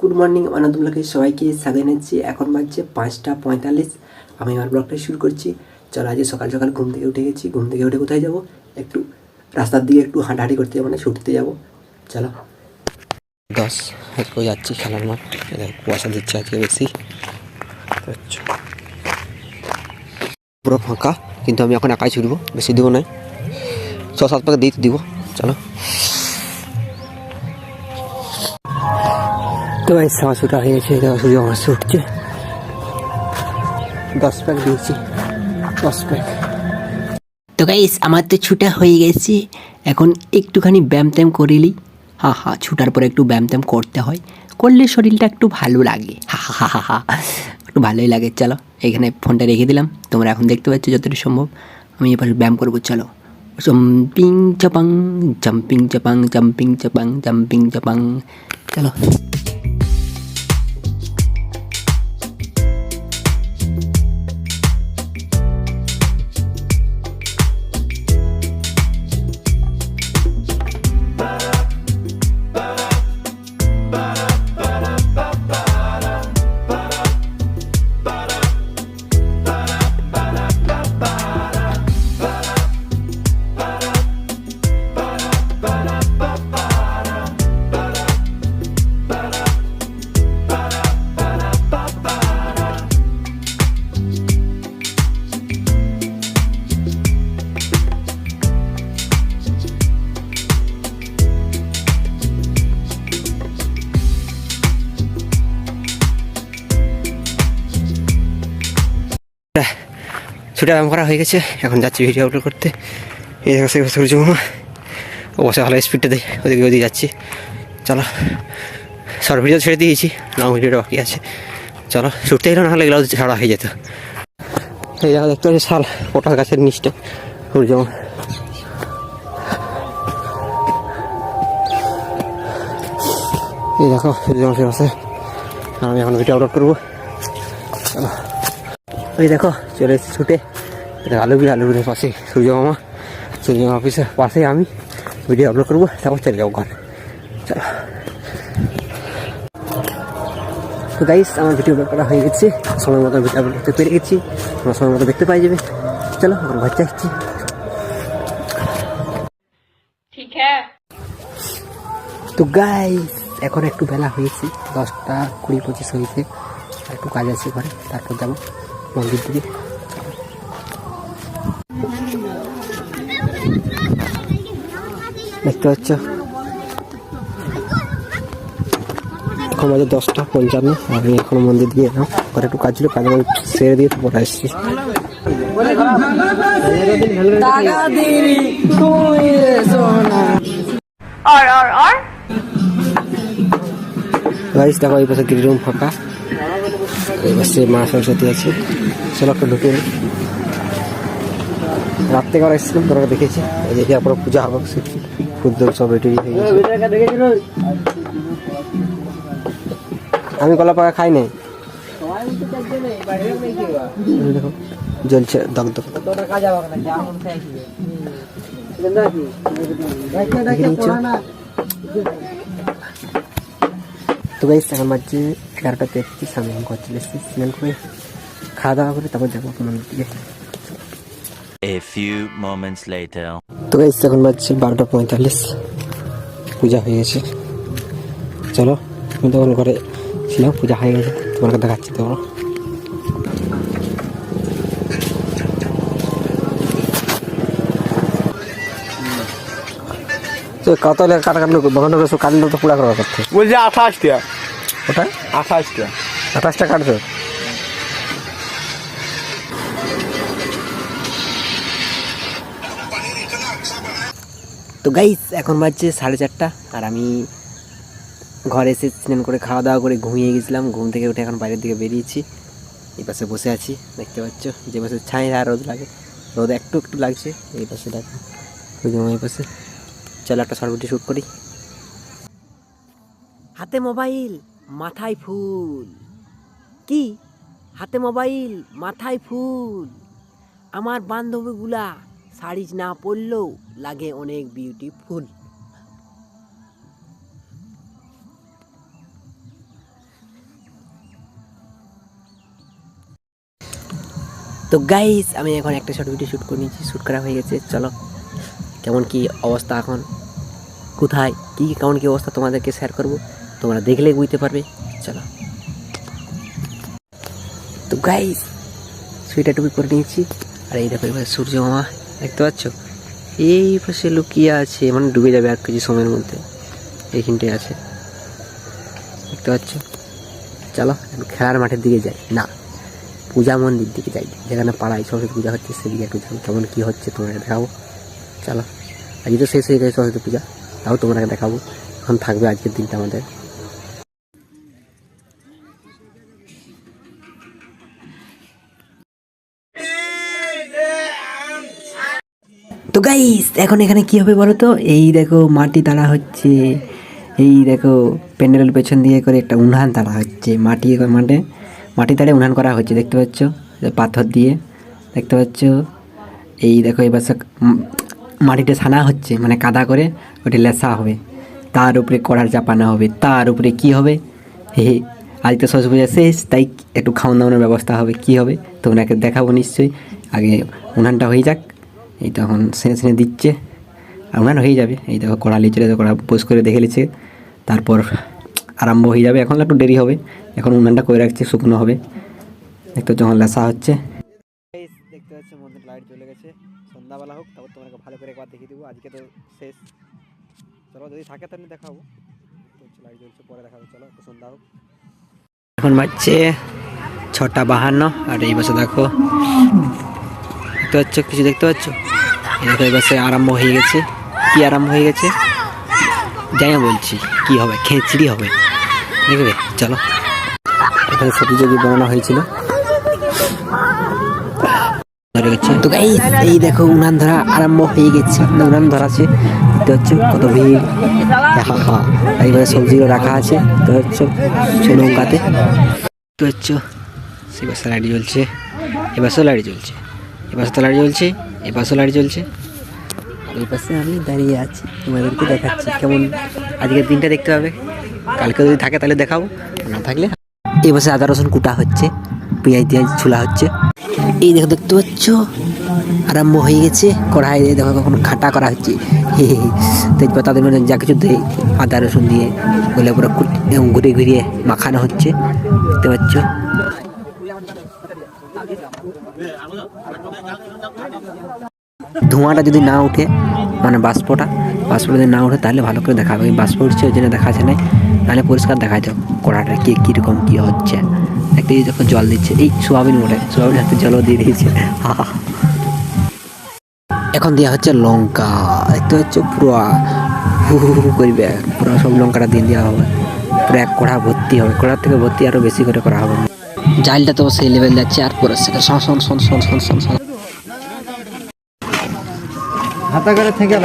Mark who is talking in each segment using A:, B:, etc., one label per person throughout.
A: Good morning মানে তোমাকে সবাইকে স্বাগত জানাচ্ছি। এখন বাজছে 5:45। আমি আমার ব্লগটা শুরু করছি। চলো আজকে সকাল সকাল ঘুম থেকে উঠে গেছি। ঘুম থেকে উঠে কোথায় যাবো, একটু রাস্তার দিকে একটু হাঁটাহাঁটি করতে যাবো, মানে ছুটতে যাবো। চলো 10 আজকে যাচ্ছি খেলার মাঠ। কুয়াশা দিচ্ছে আজকে বেশি, পুরো ফাঁকা, কিন্তু আমি এখন একাই ছুটবো, বেশি দিব নয়, 6-7 প্যাকেট দিতে দিব। চলো তো ভাই আমার ছুটা হয়ে গেছে, সূর্য আমার ছুটছে। 10 প্যাক দিয়েছি, 10 প্যাক। তো গাইস আমার তো ছুটা হয়ে গেছে, এখন একটুখানি ব্যায়াম ট্যাম করিলি। হা ছুটার পরে একটু ব্যায়াম ট্যাম করতে হয়, করলে শরীরটা একটু ভালো লাগে। হা একটু ভালোই লাগে। চলো এখানে ফোনটা রেখে দিলাম, তোমরা এখন দেখতে পাচ্ছ যতটুকু সম্ভব। আমি এবার ব্যায়াম করবো। চলো জাম্পিং চাপাং জাম্পিং চাপাং জাম্পিং চাপাং জাম্পিং চাপাং। চলো ছুটে ব্যায়াম করা হয়ে গেছে, এখন যাচ্ছি ভিডিও আপলোড করতে। এই জায়গা থেকে সূর্য মামা অবশ্যই ভালো স্পিডটা দেয়, ওদিকে যাচ্ছি। চলো শর্ট ভিডিও ছেড়ে দিয়েছি, লং ভিডিওটা বাকি আছে। চলো ছুটতে গেলে না হলে এগুলো ছাড়া হয়ে যেত। এই জায়গা দেখতে পাচ্ছি শাল পটাশ গাছের নিচটা সূর্য মামা। এই দেখো সূর্য মাসের পাশে আমি এখন ভিডিও আপলোড করবো। চলো ওই দেখো চলে এসেছি ছুটে, আলুগুলোর পাশে সূর্য মামা অফিসের পাশে আমি ভিডিও আপলোড করবো, তারপর চলে যাবো ঘর। চলো তো গাইস আমার ভিডিও আপলোড করা হয়ে গেছে, সময় মতো ভিডিও আপলোড করতে পেরে গেছি, তোমার সময় মতো দেখতে পাই যাবে। চলো আমার ঘর যাচ্ছি। ঠিক হ্যাঁ। তো গাইস এখন একটু বেলা হয়েছে, 10:20-25 হয়েছে, একটু কাজ আছে ঘরে, তারপর যাবো মন্দির দিকে। দেখতে পাচ্ছ এখন বাজে 10:55। আমি এখন মন্দির দিয়ে এলাম, ঘরে একটু কাজ ছিল, কাজ সেরে দিয়ে তো পরে আসছি। গাইস দেখো এই পাশে গ্রিন রুম ফাঁকা, এই পাশে মা সরস্বতী আছে। চলো একটা ঢুকে রাত্রে করা এসেছিলাম, তোরা দেখেছি। এই যে পুরো পূজা হবে, ফুল সব রেডি হয়ে গেছে। আমি কলা পাকা খাই নাই, দেখো জ্বলছে দগ দগ। তো গাইস এখন বাজছে 11:33। আমি ঘর চলে এসেছি, স্নান করে খাওয়া দাওয়া করে তারপর যাবো মন্দির দিকে।
B: A few moments later.
A: তো গাইস এখন বাজছে 12:45, পূজা হয়ে গেছে। চলো আমি তখন ঘরে ছিলাম, পূজা হয়ে গেছে, তোমাকে দেখাচ্ছি। তো কত কাটা কাটলো বাগান কাটলো তো পুরা করার কথা
C: বলছে 28টা।
A: ওটা 28টা কাটছো। তো গাইস এখন বাজছে 4:30, আর আমি ঘরে এসে স্নান করে খাওয়া দাওয়া করে ঘুমিয়ে গেছিলাম, ঘুম থেকে উঠে এখন বাইরের দিকে বেরিয়েছি। এই পাশে বসে আছি, দেখতে পাচ্ছ যে পাশে ছাই আর রোদ লাগে, রোদ একটু একটু লাগছে। এই পাশে দেখো, ওই যে এই পাশে। চলো একটা শর্ট ভিডিও শ্যুট করি। হাতে মোবাইল মাথায় ফুল, কি হাতে মোবাইল মাথায় ফুল, আমার বান্ধবীগুলা শাড়ি না পরলেও লাগে অনেক বিউটিফুল। তো গাইস আমি এখন একটা শর্ট ভিডিও শ্যুট করে নিয়েছি, শ্যুট করা হয়ে গেছে। চলো কেমন কি অবস্থা, এখন কোথায় কি কেমন কি অবস্থা তোমাদেরকে শেয়ার করব, তোমরা দেখলে বুঝতে পারবে। চলো। তো গাইস সুইটার টুপি পরে নিয়েছি, আর এই দেখো এবার সূর্য মামা দেখতে পাচ্ছ এই পাশে লুকিয়ে আছে, মানে ডুবে যাবে আর কিছু সময়ের মধ্যে, এইখানটায় আছে দেখতে পাচ্ছ। চলো একটু খেলার মাঠের দিকে যাই, না পূজা মন্দির দিকে যাই, যেখানে পাড়ায় সরস্বতী পূজা হচ্ছে সেদিকে একটু যাই, কেমন কী হচ্ছে তোমাকে দেখাবো। চলো, আজকে তো শেষ হয়ে গেছে সরস্বতী পূজা, তাও তোমাকে দেখাবো। এখন থাকবে আজকের দিনটা আমাদের। তো গাইস এখন এখানে কি হবে বলো তো, এই দেখো মাটি তাড়া হচ্ছে, এই দেখো প্যান্ডেলের পেছন দিয়ে করে একটা উনান তাড়া হচ্ছে, মাটি তাড়ে উনান করা হচ্ছে দেখতে পাচ্ছ, পাথর দিয়ে দেখতে পাচ্ছ। এই দেখো এবার মাটিটা ছানা হচ্ছে, মানে কাদা করে ওটা লেসা হবে, তার উপরে কড়ার চাপানো হবে, তার উপরে কি হবে, হে আজ তো সরস্বতী পূজা শেষ, তাই একটু খাওয়ান দাওয়ানোর ব্যবস্থা হবে। কি হবে তোমাকে দেখাবো নিশ্চয়ই, আগে উনানটা হয়ে যাক। এই তখন সেনে দিচ্ছে, আর উনান হয়ে যাবে। এই দেখো কড়া লিচে, কড়া পোষ করে দেখে নিচ্ছে, তারপর আরম্ভ হয়ে যাবে। এখন একটু দেরি হবে, এখন উনানটা করে রাখছে, শুকনো হবে একটু যখন লেসা হচ্ছে। দেখতে পাচ্ছ মন্দির লাইট জ্বলে গেছে, সন্ধ্যাবেলা হোক তারপর তোমাকে ভালো করে একবার দেখিয়ে দেবো। আজকে তো শেষ, চলো যদি থাকে তাহলে দেখাবো। লাইট জ্বলছে, পরে দেখাবো, চলো একটু সন্ধ্যা হোক। এখন বাজছে 6:52, আর এই বসে দেখো দেখতে পাচ্ছ, কিছু দেখতে পাচ্ছ, দেখো এই বসে আরম্ভ হয়ে গেছে। কি আরম্ভ হয়ে গেছে যাই না বলছি, কি হবে, খিচড়ি হবে দেখবে। চলো, এখানে সবজি যদি বানানো হয়েছিল। তো গাইস এই দেখো উনান ধরা আরম্ভ হয়ে গেছে, উনান ধরাছে দেখতে পাচ্ছ, কত ভিড়। এইভাবে সবজিগুলো রাখা আছে দেখতে পাচ্ছ নৌকাতে, দেখতে পাচ্ছ। সে পাশে লাইট জ্বলছে, এ পাশেও লাইট জ্বলছে, এ পাশে তো লাইট জ্বলছে, এ পাশেও লাইট জ্বলছে। এই পাশে আমি দাঁড়িয়ে আছি, তোমাদেরকে দেখাচ্ছি কেমন আজকের দিনটা দেখতে হবে। কালকে যদি থাকে তাহলে দেখাবো, না থাকলে। এই পাশে আদা রসুন কুটা হচ্ছে, পেঁয়াজ টিয়াজ ছোলা হচ্ছে। এই দেখো দেখতে পাচ্ছ আরম্ভ হয়ে গেছে, কড়াই দিয়ে দেখো কখন খাটা করা হচ্ছে, তেজপাতা দিয়ে যা কিছু দিয়ে আদা রসুন দিয়ে বলে পুরো ঘুরে ঘুরিয়ে মাখানো হচ্ছে দেখতে পাচ্ছ। ধোঁয়াটা যদি না উঠে, মানে বাষ্পটা যদি না উঠে তাহলে ভালো করে দেখাবে। ওই বাষ্প উঠছে ওই জন্য দেখাচ্ছে না, নাহলে পরিষ্কার দেখাচ্ছে কড়াটা কীরকম কী হচ্ছে। দেখতে যখন জল দিচ্ছে, এই সোয়াবিন ওঠে, সোয়াবিন হাতে জলও দিয়ে দিয়েছে। এখন দেওয়া হচ্ছে লঙ্কা, দেখতে হচ্ছে পুরো হু হু হু করবে, পুরো সব লঙ্কাটা দিয়ে দেওয়া হবে, পুরো এক কড়া ভর্তি হবে, কড়ার থেকে ভর্তি আরও বেশি করে করা হবে। জালটা তো সেই লেভেল যাচ্ছে, আর পুরো শন শন শন শন শন শন শন হাতা করে থেকে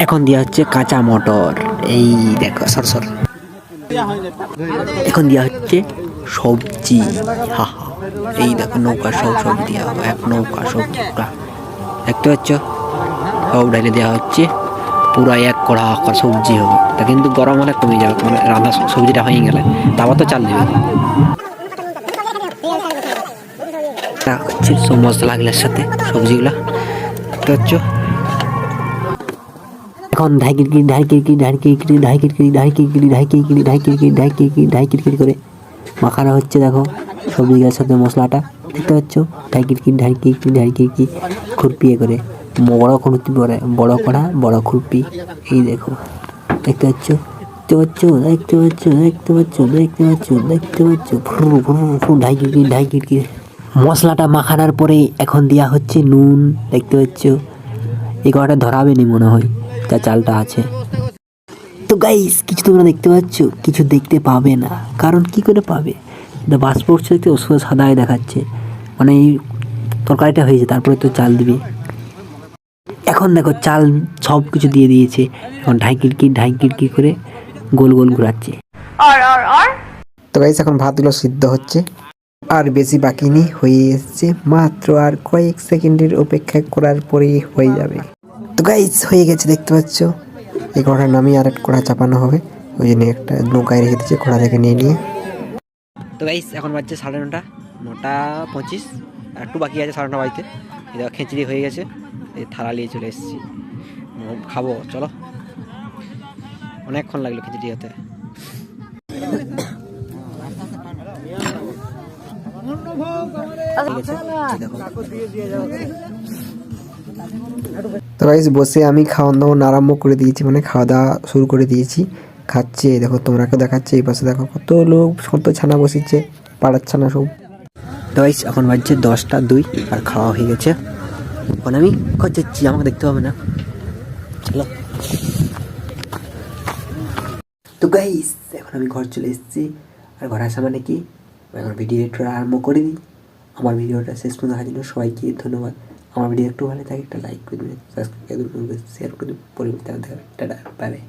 A: এখন দেওয়া হচ্ছে কাঁচা মটর, এই দেখো সরসর। এখন দেওয়া হচ্ছে সবজি, এই দেখো নৌকা সব দেওয়া হবে, এক নৌকা সবজি পুরা দেখতে পাচ্ছ, সব ঢালে দেওয়া হচ্ছে, পুরো এক কড়া সবজি হবে। তা কিন্তু গরম হলে কমে যাবে, মানে রান্না সবজিটা হয়ে গেলে তারপর তো চাল দেবে হচ্ছে সব মশলাগুলোর সাথে সবজিগুলা দেখতে পাচ্ছ। এখন ঢাই করে মাখানো হচ্ছে, দেখো সবজিগুলোর সাথে মশলাটা দেখতে পাচ্ছ, ঢাই খুরপিয়ে করে বড় খুরপি করে, বড় কড়া বড় খুরপি, এই দেখো দেখতে পাচ্ছ ঢাই মশলাটা মাখানোর পরে এখন দেওয়া হচ্ছে নুন, দেখতে পাচ্ছ। এই কড়াটা ধরাবে নি মনে হয়, যা চালটা আছে। তো গাইস কিছু তোমরা দেখতে পাচ্ছ, কিছু দেখতে পাবে না, কারণ কি করে পাবে, বাস পড়ছে দেখতে ওষুধ সাদা হয়ে দেখাচ্ছে, মানে এই তরকারিটা হয়েছে তারপরে তো চাল দিবি। এখন দেখো চাল সব কিছু দিয়ে দিয়েছে, এখন ঢাই কিরকি করে গোল গোল ঘুরাচ্ছে।
C: তো গাইস এখন ভাতগুলো সিদ্ধ হচ্ছে, আর বেশি বাকি নেই, হয়ে এসছে, মাত্র আর কয়েক সেকেন্ডের অপেক্ষা করার পরেই হয়ে যাবে। তো গাইস হয়ে গেছে দেখতে পাচ্ছ, এই কড়া নামিয়ে আর এক কড়া চাপানো হবে, ওই জন্য একটা নৌকায় রেখে দিচ্ছে কড়া থেকে নিয়ে।
A: তো গাইস এখন বাজছে 9:30, 9:25, আর একটু বাকি আছে 9:30 বাজতে। এই দেখো খিচড়ি হয়ে গেছে, এই থালা নিয়ে চলে এসেছি, খাবো চলো। অনেকক্ষণ লাগলো খিচড়ি হতে।
C: তো গাইস বসে আমি খাওয়া দাওয়া আরম্ভ করে দিয়েছি, মানে খাওয়া দাওয়া শুরু করে দিয়েছি, খাচ্ছে দেখো, তোমরাকে দেখাচ্ছে। এই পাশে দেখো কত লোক, কত ছানা বসেছে, পাড়ার ছানা সব।
A: তো গাইস এখন বাজছে 10:02, আর খাওয়া হয়ে গেছে। এখন আমি ঘর যাচ্ছি, আমাকে দেখতে হবে না, চলো। তো গাইস এখন আমি ঘর চলে এসেছি, আর ঘর আসা মানে কি, এখন ভিডিওটা আরম্ভ করে দিই। আমার ভিডিওটা শেষ পর্যন্ত দেখার জন্য সবাইকে ধন্যবাদ। আমার ভিডিও একটু ভালো থাকে একটা লাইক করে দেবেন, সাবস্ক্রাইব করে দেবেন, শেয়ার করে দেবেন। পরবর্তী দেখা হবে, টাটা, বাই বাই।